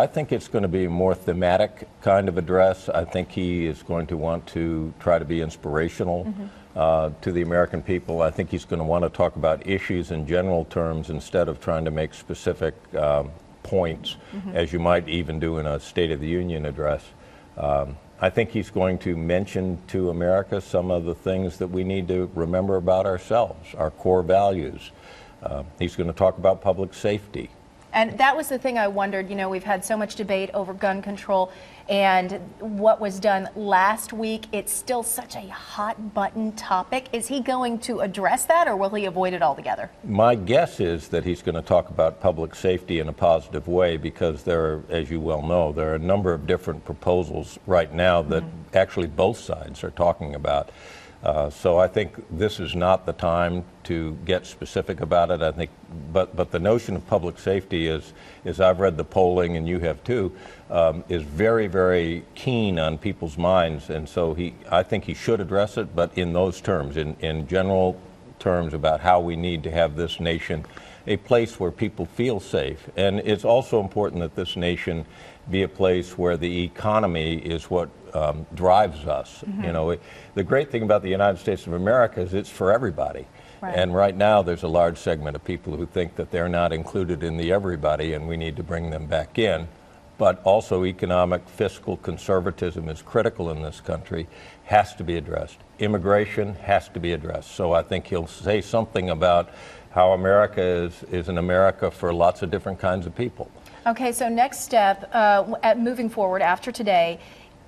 I think it's going to be a more thematic kind of address. I think he is going to want to try to be inspirational to the American people. I think he's going to want to talk about issues in general terms instead of trying to make specific points, as you might even do in a State of the Union address. I think he's going to mention to America some of the things that we need to remember about ourselves, our core values. He's going to talk about public safety. And that was the thing I wondered. You know, we've had so much debate over gun control and what was done last week. It's still such a hot button topic. Is he going to address that, or will he avoid it altogether? My guess is that he's going to talk about public safety in a positive way, because there are, as you well know, there are a number of different proposals right now that actually both sides are talking about. So I think this is not the time to get specific about it. I think, but the notion of public safety is I've read the polling, and you have too, is very, very keen on people's minds. And so I think he should address it, but in those terms, in general terms about how we need to have this nation a place where people feel safe. And it's also important that this nation be a place where the economy is what drives us. You know, the great thing about the United States of America is it's for everybody. Right. And right now there's a large segment of people who think that they're not included in the everybody, and we need to bring them back in. But also economic, fiscal conservatism is critical in this country, has to be addressed. Immigration has to be addressed. So I think he'll say something about how America is an America for lots of different kinds of people. Okay, so next step, moving forward after today,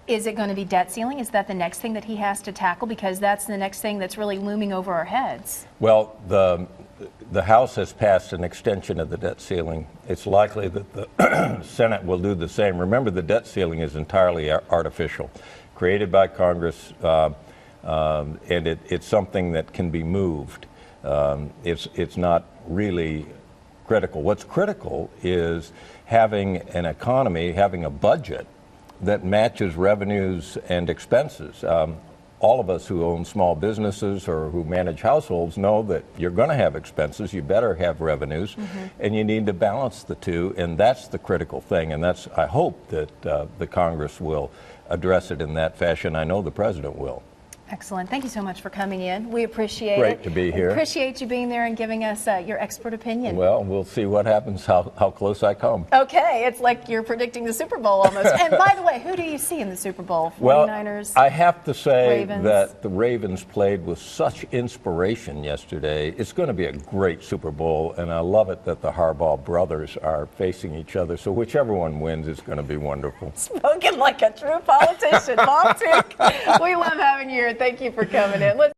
is it going to be debt ceiling? Is that the next thing that he has to tackle? Because that's the next thing that's really looming over our heads. Well, the House has passed an extension of the debt ceiling. It's likely that the Senate will do the same. Remember, the debt ceiling is entirely artificial, created by Congress, and it's something that can be moved. It's not really critical. What's critical is having an economy, having a budget that matches revenues and expenses. All of us who own small businesses or who manage households know that you're going to have expenses, you better have revenues, and you need to balance the two, and that's the critical thing. And that's, I hope that the Congress will address it in that fashion. I know the President will. Excellent. Thank you so much for coming in. We appreciate it. Great to be here. Appreciate you being there and giving us your expert opinion. Well, we'll see what happens, how close I come. Okay. It's like you're predicting the Super Bowl almost. And by the way, who do you see in the Super Bowl? 49ers? Well, I have to say Ravens? that the Ravens played with such inspiration yesterday. It's going to be a great Super Bowl, and I love it that the Harbaugh brothers are facing each other. So whichever one wins is going to be wonderful. Spoken like a true politician. Bob Tuke, we love having you here. Thank you for coming in.